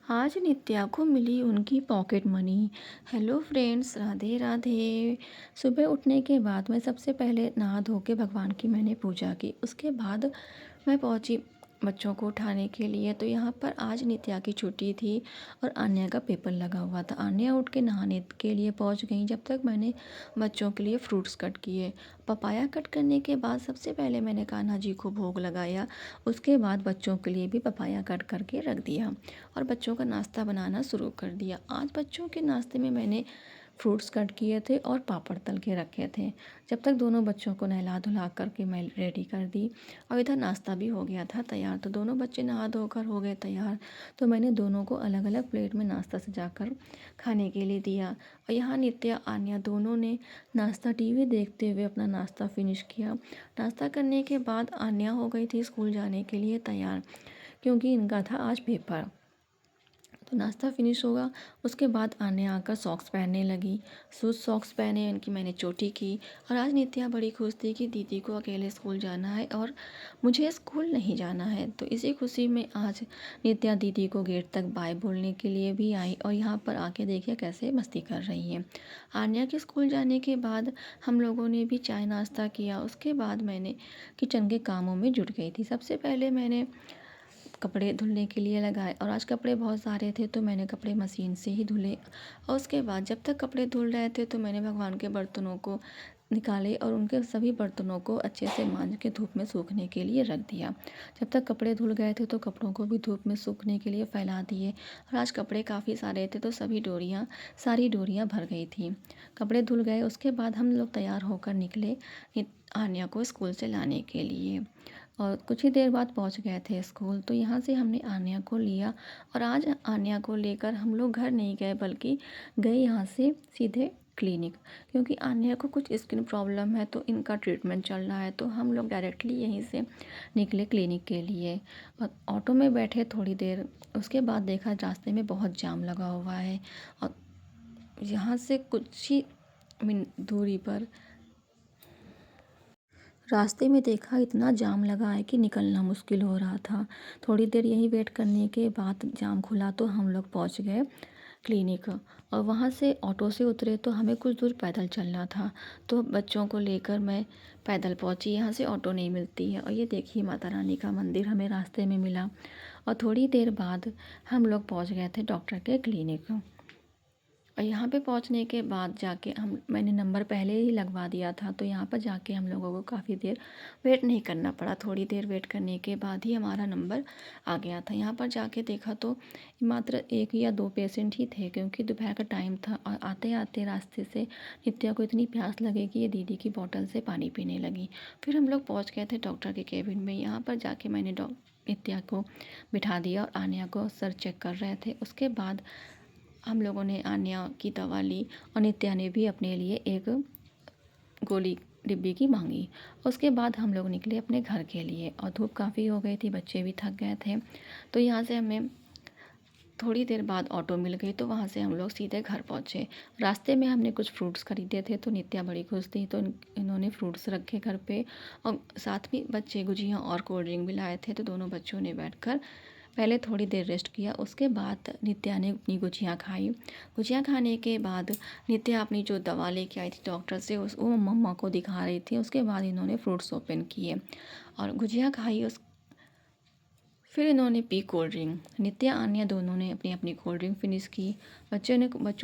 आज नित्या को मिली उनकी pocket money. Hello friends, Radhe Radhe. सुबह उठने के बाद मैं सबसे पहले नहा धो के भगवान की मैंने पूजा की। उसके बाद मैं पहुंची बच्चों को उठाने के लिए। तो यहाँ पर आज नित्या की छुट्टी थी और आन्या का पेपर लगा हुआ था। आन्या उठ के नहाने के लिए पहुँच गई, जब तक मैंने बच्चों के लिए फ्रूट्स कट किए। पपाया कट करने के बाद सबसे पहले मैंने कान्हा जी को भोग लगाया। उसके बाद बच्चों के लिए भी पपाया कट करके रख दिया और बच्चों का नाश्ता बनाना शुरू कर दिया। आज बच्चों के नाश्ते में मैंने फ्रूट्स कट किए थे और पापड़ तल के रखे थे। जब तक दोनों बच्चों को नहला धुला करके मैं रेडी कर दी और इधर नाश्ता भी हो गया था तैयार। तो दोनों बच्चे नहा धोकर हो गए तैयार। तो मैंने दोनों को अलग अलग प्लेट में नाश्ता सजाकर खाने के लिए दिया। और यहाँ नित्या आन्या दोनों ने नाश्ता टीवी देखते हुए अपना नाश्ता फिनिश किया। नाश्ता करने के बाद आन्या हो गई थी स्कूल जाने के लिए तैयार, क्योंकि इनका था आज पेपर। तो नाश्ता फिनिश होगा, उसके बाद आने आकर सॉक्स पहनने लगी। शूज़ सॉक्स पहने, उनकी मैंने चोटी की। और आज नित्या बड़ी खुश थी कि दीदी को अकेले स्कूल जाना है और मुझे स्कूल नहीं जाना है। तो इसी खुशी में आज नित्या दीदी को गेट तक बाय बोलने के लिए भी आई। और यहाँ पर आके देखिए कैसे मस्ती कर रही है। आन्या के स्कूल जाने के बाद हम लोगों ने भी चाय नाश्ता किया। उसके बाद मैंने किचन के कामों में जुट गई थी। सबसे पहले मैंने कपड़े धुलने के लिए लगाए और आज कपड़े बहुत सारे थे तो मैंने कपड़े मशीन से ही धुले। और उसके बाद जब तक कपड़े धुल रहे थे तो मैंने भगवान के बर्तनों को निकाले और उनके सभी बर्तनों को अच्छे से मांज के धूप में सूखने के लिए रख दिया। जब तक कपड़े धुल गए थे तो कपड़ों को भी धूप में सूखने के लिए फैला दिए। और आज कपड़े काफ़ी सारे थे तो सारी डोरियाँ भर गई थी। कपड़े धुल गए, उसके बाद हम लोग तैयार होकर निकले आन्या को स्कूल से लाने के लिए। और कुछ ही देर बाद पहुंच गए थे स्कूल। तो यहाँ से हमने आन्या को लिया और आज आन्या को लेकर हम लोग घर नहीं गए बल्कि गए यहाँ से सीधे क्लिनिक, क्योंकि आन्या को कुछ स्किन प्रॉब्लम है तो इनका ट्रीटमेंट चल रहा है। तो हम लोग डायरेक्टली यहीं से निकले क्लिनिक के लिए और ऑटो में बैठे थोड़ी देर। उसके बाद देखा रास्ते में बहुत जाम लगा हुआ है और यहाँ से कुछ ही दूरी पर रास्ते में देखा इतना जाम लगा है कि निकलना मुश्किल हो रहा था। थोड़ी देर यहीं वेट करने के बाद जाम खुला तो हम लोग पहुंच गए क्लिनिक। और वहां से ऑटो से उतरे तो हमें कुछ दूर पैदल चलना था। तो बच्चों को लेकर मैं पैदल पहुंची, यहाँ से ऑटो नहीं मिलती है। और ये देखिए माता रानी का मंदिर हमें रास्ते में मिला। और थोड़ी देर बाद हम लोग पहुँच गए थे डॉक्टर के क्लिनिक। और यहाँ पे पहुँचने के बाद जाके मैंने नंबर पहले ही लगवा दिया था। तो यहाँ पर जाके हम लोगों को काफ़ी देर वेट नहीं करना पड़ा। थोड़ी देर वेट करने के बाद ही हमारा नंबर आ गया था। यहाँ पर जाके देखा तो मात्र एक या दो पेशेंट ही थे, क्योंकि दोपहर का टाइम था। और आते आते रास्ते से नित्या को इतनी प्यास लगी कि ये दीदी की बोतल से पानी पीने लगी। फिर हम लोग पहुँच गए थे डॉक्टर के केबिन में। यहाँ पर जाके मैंने नित्या को बिठा दिया और आन्या को सर चेक कर रहे थे। उसके बाद हम लोगों ने आन्या की दवा ली और नित्या ने भी अपने लिए एक गोली डिब्बी की मांगी। उसके बाद हम लोग निकले अपने घर के लिए और धूप काफ़ी हो गई थी, बच्चे भी थक गए थे। तो यहाँ से हमें थोड़ी देर बाद ऑटो मिल गई तो वहाँ से हम लोग सीधे घर पहुँचे। रास्ते में हमने कुछ फ्रूट्स खरीदे थे तो नित्या बड़ी खुश थी तो इन्होंने फ्रूट्स रखे घर पे। और साथ में बच्चे गुजिया और कोल्ड ड्रिंक भी लाए थे। तो दोनों बच्चों ने बैठकर पहले थोड़ी देर रेस्ट किया। उसके बाद नित्या ने अपनी गुजिया खाई। गुजिया खाने के बाद नित्या अपनी जो दवा लेके आई थी डॉक्टर से वो मम्मा को दिखा रही थी। उसके बाद इन्होंने फ्रूट्स ओपन किए और गुजिया खाई। फिर इन्होंने पी कोल्ड ड्रिंक। नित्या आन्या दोनों ने अपनी अपनी कोल्ड ड्रिंक फिनिश की। बच्चों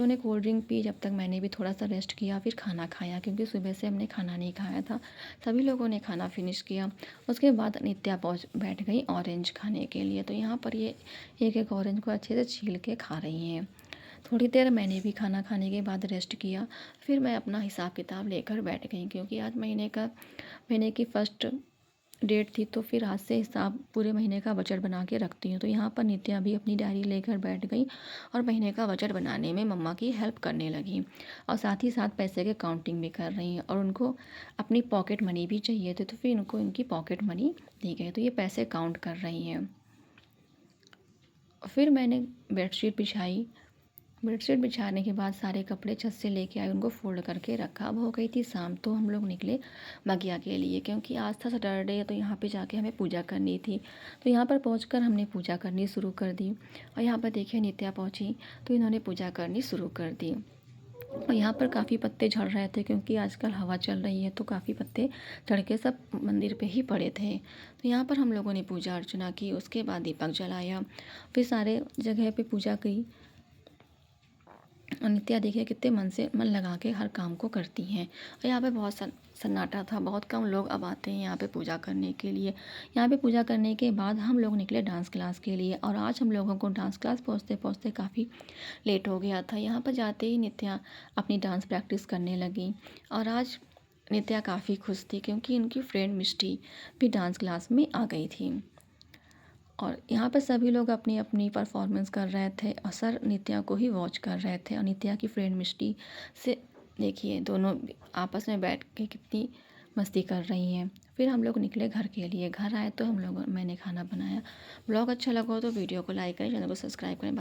ने कोल्ड ड्रिंक पी, जब तक मैंने भी थोड़ा सा रेस्ट किया। फिर खाना खाया, क्योंकि सुबह से हमने खाना नहीं खाया था। सभी लोगों ने खाना फिनिश किया। उसके बाद नित्या बैठ गई ऑरेंज खाने के लिए। तो यहाँ पर ये एक एक ऑरेंज को अच्छे से छील के खा रही हैं। थोड़ी देर मैंने भी खाना खाने के बाद रेस्ट किया। फिर मैं अपना हिसाब किताब लेकर बैठ गई, क्योंकि आज महीने की फर्स्ट डेट थी। तो फिर आज से हिसाब पूरे महीने का बजट बना के रखती हूँ। तो यहाँ पर नित्या भी अपनी डायरी लेकर बैठ गई और महीने का बजट बनाने में मम्मा की हेल्प करने लगी। और साथ ही साथ पैसे के काउंटिंग भी कर रही हैं। और उनको अपनी पॉकेट मनी भी चाहिए थे तो फिर इनको इनकी पॉकेट मनी दी गई। तो ये पैसे काउंट कर रही हैं। फिर मैंने बेडशीट बिछाई बेडशीट बिछाने के बाद सारे कपड़े छत से लेके आई, उनको फ़ोल्ड करके रखा। अब हो गई थी शाम, तो हम लोग निकले बगिया के लिए, क्योंकि आज था सैटरडे, तो यहाँ पे जाके हमें पूजा करनी थी। तो यहाँ पर पहुँचकर हमने पूजा करनी शुरू कर दी। और यहाँ पर देखिए नित्या पहुँची, तो इन्होंने पूजा करनी शुरू कर दी। और यहाँ पर काफ़ी पत्ते झड़ रहे थे, क्योंकि आजकल हवा चल रही है, तो काफ़ी पत्ते झड़ के सब मंदिर पे ही पड़े थे। तो यहाँ पर हम लोगों ने पूजा अर्चना की, उसके बाद दीपक जलाया, फिर सारे जगह पे पूजा की। और नित्या देखिए कितने मन लगा के हर काम को करती हैं। और यहाँ पे बहुत सन्नाटा था, बहुत कम लोग अब आते हैं यहाँ पे पूजा करने के लिए। यहाँ पे पूजा करने के बाद हम लोग निकले डांस क्लास के लिए, और आज हम लोगों को डांस क्लास पहुँचते पहुँचते काफ़ी लेट हो गया था। यहाँ पर जाते ही नित्या अपनी डांस प्रैक्टिस करने लगी। और आज नित्या काफ़ी खुश थी, क्योंकि इनकी फ्रेंड मिष्टी भी डांस क्लास में आ गई थी। और यहाँ पर सभी लोग अपनी अपनी परफॉर्मेंस कर रहे थे, और सर नित्या को ही वॉच कर रहे थे। और नित्या की फ्रेंड मिष्टी से देखिए दोनों आपस में बैठ के कितनी मस्ती कर रही हैं। फिर हम लोग निकले घर के लिए। घर आए तो मैंने खाना बनाया। ब्लॉग अच्छा लगा हो तो वीडियो को लाइक करें, चैनल को सब्सक्राइब करें।